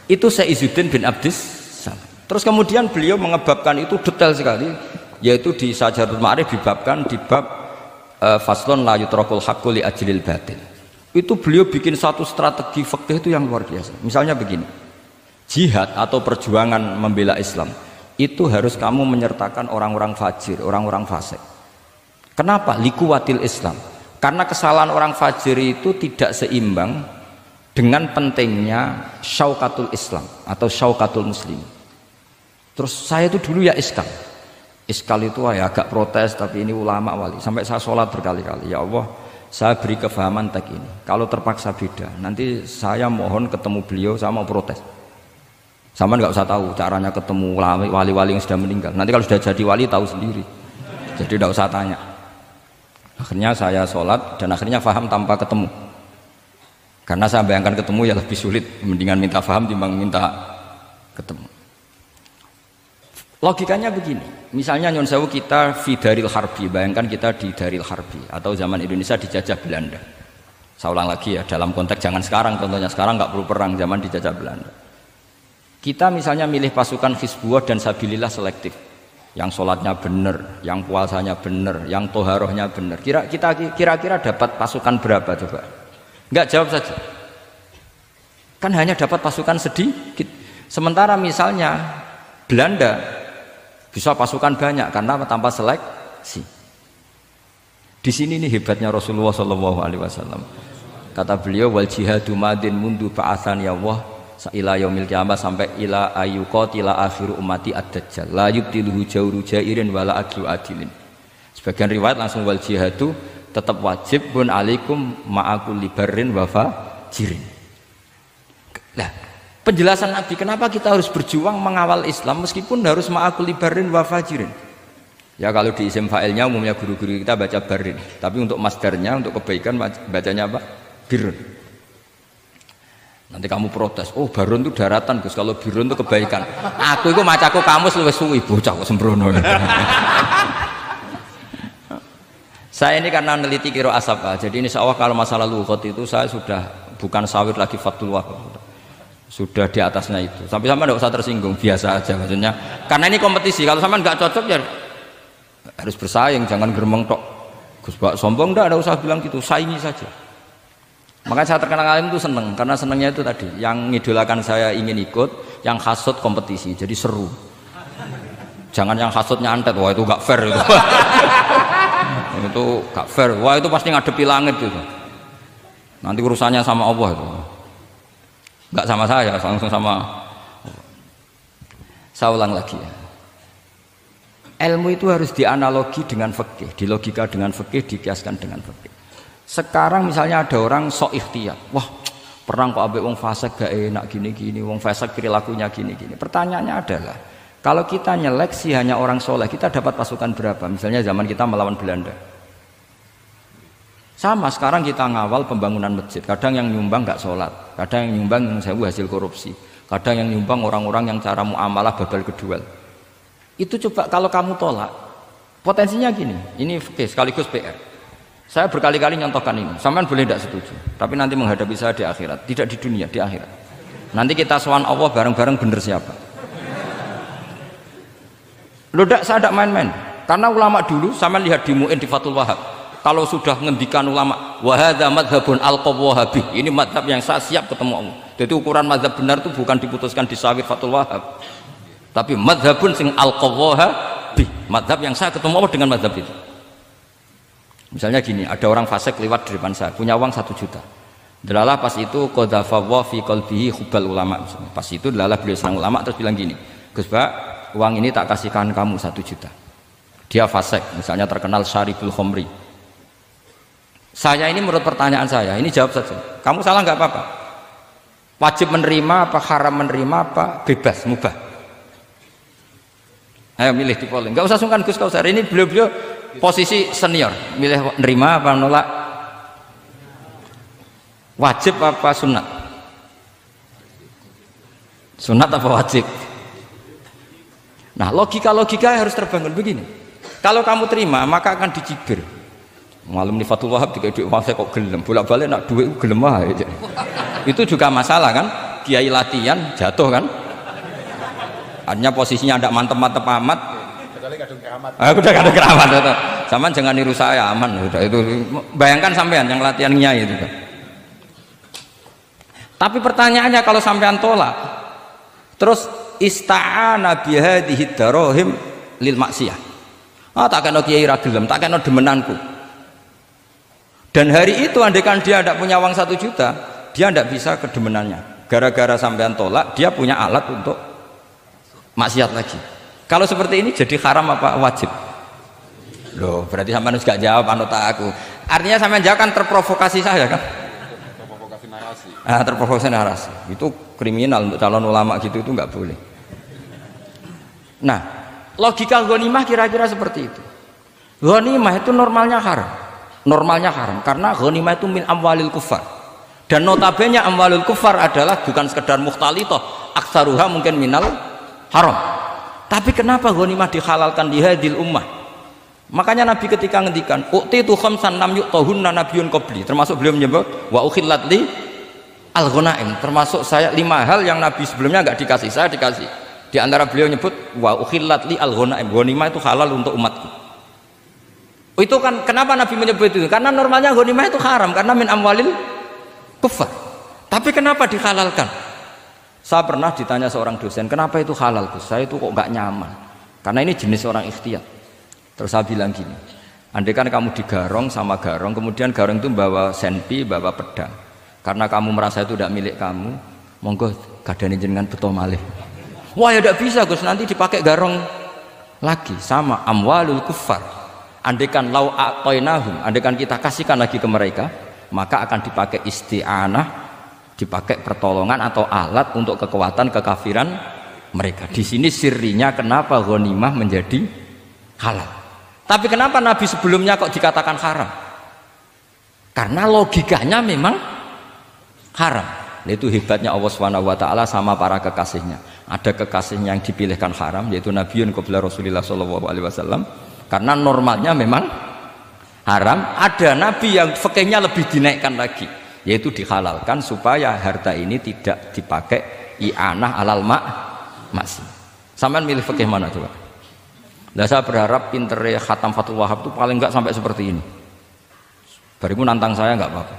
Itu Syekh Izzuddin bin Abdis Salam. Terus kemudian beliau mengebabkan itu detail sekali, yaitu di Sajaratul Ma'arif dibabkan di bab faslon la yutrakul haqqu li ajlil batil. Itu beliau bikin satu strategi fikih itu yang luar biasa. Misalnya begini, jihad atau perjuangan membela Islam itu harus kamu menyertakan orang-orang fajir, orang-orang fasik. Kenapa? Likuwatil Islam. Karena kesalahan orang fajir itu tidak seimbang dengan pentingnya syaukatul Islam atau syaukatul Muslim. Terus saya itu dulu ya iskal itu ya agak protes, tapi ini ulama wali. Sampai saya sholat berkali-kali, ya Allah, saya beri kefahaman tag ini. Kalau terpaksa beda, nanti saya mohon ketemu beliau, saya mau protes. Sama nggak usah tahu caranya ketemu wali-wali yang sudah meninggal. Nanti kalau sudah jadi wali tahu sendiri. Jadi nggak usah tanya. Akhirnya saya sholat dan akhirnya faham tanpa ketemu. Karena saya bayangkan ketemu ya lebih sulit, mendingan minta faham timbang minta ketemu. Logikanya begini, misalnya nyon sewu kita fi daril harbi, bayangkan kita di daril harbi atau zaman Indonesia dijajah Belanda. Saya ulang lagi ya, dalam konteks jangan sekarang, contohnya sekarang nggak perlu perang, zaman dijajah Belanda. Kita misalnya milih pasukan Hizbullah dan Sabilillah selektif, yang sholatnya benar, yang puasanya benar, yang toharohnya benar. Kira-kira dapat pasukan berapa coba? Enggak, jawab saja. Kan hanya dapat pasukan sedikit. Sementara misalnya Belanda bisa pasukan banyak karena tanpa seleksi. Di sini nih hebatnya Rasulullah SAW. Kata beliau, wal jihadu madin mundu ba'atsan ya Allah ila yaumil qiyamah sampai ila ayyuqatila akhiru ummati ad-dajjal la yubtiluhu jawru jairin wala adlu adilin. Sebagian riwayat langsung wal jihadu tetap wajib pun alaikum ma'akul libarin wafa jirin. Nah, penjelasan Nabi kenapa kita harus berjuang mengawal Islam meskipun harus ma'akul libarin wafa jirin. Ya kalau di isim fa'ilnya umumnya guru-guru kita baca barin, tapi untuk masdarnya, untuk kebaikan bacanya apa? Birun. Nanti kamu protes, oh barun itu daratan Gus, kalau birun itu kebaikan. Aku itu macaku kamus luwes suwi bocah kok sembrono. Saya ini karena meneliti kiro asapa, jadi insya Allah kalau masalah lughat itu saya sudah bukan sawir lagi Fathul Wahab, sudah di atasnya itu. Sampai sama tidak usah tersinggung, biasa aja maksudnya. Karena ini kompetisi, kalau sama nggak cocok ya harus bersaing, jangan geremeng tok. Gus Bak sombong tidak usah bilang gitu, saingi saja. Makanya saya terkenal alim itu seneng, karena senengnya itu tadi, yang ngidolakan saya ingin ikut, yang hasut kompetisi, jadi seru. Jangan yang hasutnya antet, wah itu nggak fair itu. Itu gak fair, wah itu pasti ngadepi langit itu. Nanti urusannya sama Allah itu, nggak sama saya, langsung sama. Saya ulang lagi ya, ilmu itu harus dianalogi dengan fikih, dilogika dengan fikih, dikiaskan dengan fikih. Sekarang misalnya ada orang sok ikhtiyar, wah perang kok ambek wong fasik gak enak gini-gini, wong fasik perilakunya gini-gini. Pertanyaannya adalah, kalau kita nyeleksi hanya orang soleh, kita dapat pasukan berapa? Misalnya zaman kita melawan Belanda. Sama sekarang kita ngawal pembangunan masjid. Kadang yang nyumbang nggak sholat, kadang yang nyumbang yang sewu hasil korupsi, kadang yang nyumbang orang-orang yang cara muamalah babal kedua. Itu coba kalau kamu tolak, potensinya gini. Ini sekaligus PR. Saya berkali-kali nyontohkan ini. Sampean boleh tidak setuju, tapi nanti menghadapi saya di akhirat, tidak di dunia, di akhirat. Nanti kita sowan Allah bareng-bareng bener siapa? Loh, saya tidak main-main. Karena ulama dulu, sama lihat di Mu'in di Fathul Wahab, kalau sudah ngendikan ulama, wahada madhabun al-qawwahabi, ini madhab yang saya siap ketemu Allah. Jadi ukuran madhab benar itu bukan diputuskan di sawit Fathul Wahab, tapi madhabun sing al-qawwahabi, madhab yang saya ketemu Allah dengan madhab itu. Misalnya gini, ada orang fasik lewat di depan saya, punya uang 1 juta. Delalah pas itu qadhafallahu fi qalbihi hubbal ulama. Pas itu delalah beliau senang ulama, terus bilang gini, Gus Pak, uang ini tak kasihkan kamu 1 juta. Dia fasik, misalnya terkenal syaribul khomri. Saya ini menurut pertanyaan saya, ini jawab saja. Kamu salah nggak apa-apa. Wajib menerima apa, haram menerima apa, bebas, mubah. Ayo milih di polling. Nggak usah sungkan Gus Kausar. Ini beliau-beliau posisi senior. Milih menerima apa menolak? Wajib apa sunat? Sunat apa wajib? Nah, logika-logika harus terbangun begini. Kalau kamu terima, maka akan dicibir. Malam di Fathul Wahab dikai duit, saya kok gelem, bolak-balik nak duit gelem aja. Itu juga masalah kan? kiai latihan jatuh kan. Artinya posisinya tidak mantep-mantep amat. Kecuali kadung keramat. Udah kadung keramat itu. Sama jangan niru saya, aman udah itu. Bayangkan sampean yang latihan nyai itu kan. Tapi pertanyaannya kalau sampean tolak, terus ista'ana bihadhihi darahim lil maksiyah. Tak kena kiai ra gelem, tak kena demenanku. Dan hari itu andaikan dia tidak punya uang 1 juta, dia tidak bisa kedemenannya. Gara-gara sampean tolak, dia punya alat untuk maksiat lagi. Kalau seperti ini jadi haram apa wajib? Loh, berarti sampean harus gak jawab anut aku. Artinya sampean jawab kan terprovokasi saya kan? Terprovokasi narasi. Terprovokasi narasi. Itu kriminal untuk calon ulama gitu itu nggak boleh. Nah, logika ghanimah kira-kira seperti itu. Ghanimah itu normalnya haram. Normalnya haram karena ghanimah itu min amwalil kufar. Dan notabene amwalul kufar adalah bukan sekedar mukhtalithah, aksaruha mungkin minal haram. Tapi kenapa ghanimah dihalalkan di hadil ummah? Makanya Nabi ketika ngendikan uqtitu khamsan lam yu'tahunna nabiyyun qabli, termasuk beliau menyebut wa ukhillat li al-ghanaim, termasuk saya 5 hal yang Nabi sebelumnya enggak dikasih, saya dikasih. Di antara beliau nyebut wa ukhillat li al-ghanaim, ghanimah itu halal untuk umatku. Itu kan kenapa Nabi menyebut itu? Karena normalnya ghanimah itu haram karena min amwalil kufar. Tapi kenapa dihalalkan? Saya pernah ditanya seorang dosen, kenapa itu halal Gus? Saya itu kok nggak nyaman. Karena ini jenis orang ikhtiyat. Terus saya bilang gini, andai kan kamu digarong sama garong, kemudian garong itu bawa senpi, bawa pedang. Karena kamu merasa itu tidak milik kamu, monggo gadani jenengan beto malih. Wah ya tidak bisa Gus, nanti dipakai garong lagi. Sama amwalul kufar. Andai kan lau a'tainahum, andai kan kita kasihkan lagi ke mereka, maka akan dipakai isti'anah, dipakai pertolongan atau alat untuk kekuatan kekafiran mereka. Di sini sirrinya kenapa ghanimah menjadi halal. Tapi kenapa Nabi sebelumnya kok dikatakan haram? Karena logikanya memang haram. Itu hebatnya Allah SWT sama para kekasihnya. Ada kekasihnya yang dipilihkan haram, yaitu Nabiun qabla Rasulullah SAW. Karena normalnya memang haram. Ada Nabi yang fikihnya lebih dinaikkan lagi, yaitu dihalalkan supaya harta ini tidak dipakai i'anah alal maksi. Sampean milih fikih mana coba? Nah, saya berharap pinternya Khatam Fathul Wahab itu paling enggak sampai seperti ini. Barimu nantang saya enggak apa-apa.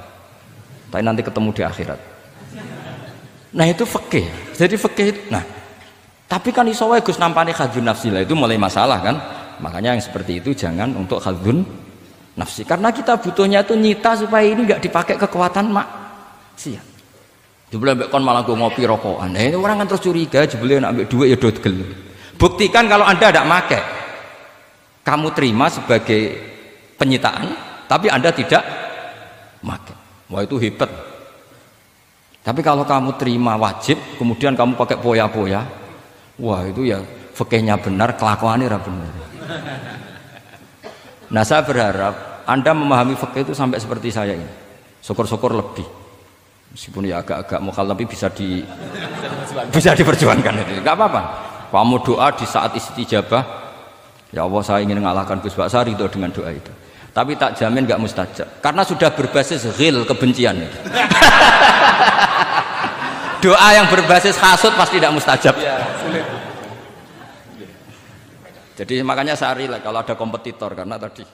Tapi nanti ketemu di akhirat. Nah, itu fikih. Jadi fikih itu. Nah, tapi kan iso wae Gus nampani khadzun nafsi lah, itu mulai masalah kan. Makanya yang seperti itu jangan untuk khadzun nafsi. Karena kita butuhnya itu nyita supaya ini enggak dipakai kekuatan maksiat. Jebule mbek kon malah go ngopi rokokan. Nah, ini orang kan terus curiga jebule nek ambek dhuwit ya dodgel. Buktikan kalau Anda tidak pakai. Kamu terima sebagai penyitaan, tapi Anda tidak pakai. Wah itu hebat. Tapi kalau kamu terima wajib, kemudian kamu pakai poya-poya, wah itu ya fikihnya benar, kelakuannya ra benar. Nah saya berharap Anda memahami fikih itu sampai seperti saya ini. Syukur-syukur lebih. Meskipun ya agak-agak mukhalaf tapi bisa diperjuangkan itu. Enggak apa-apa. Kamu doa di saat istijabah, ya Allah saya ingin mengalahkan Gus Baksa, ridho dengan doa itu. Tapi tak jamin nggak mustajab, karena sudah berbasis ghil, kebencian. Doa yang berbasis hasud pasti tidak mustajab. Jadi makanya saya rela kalau ada kompetitor, karena tadi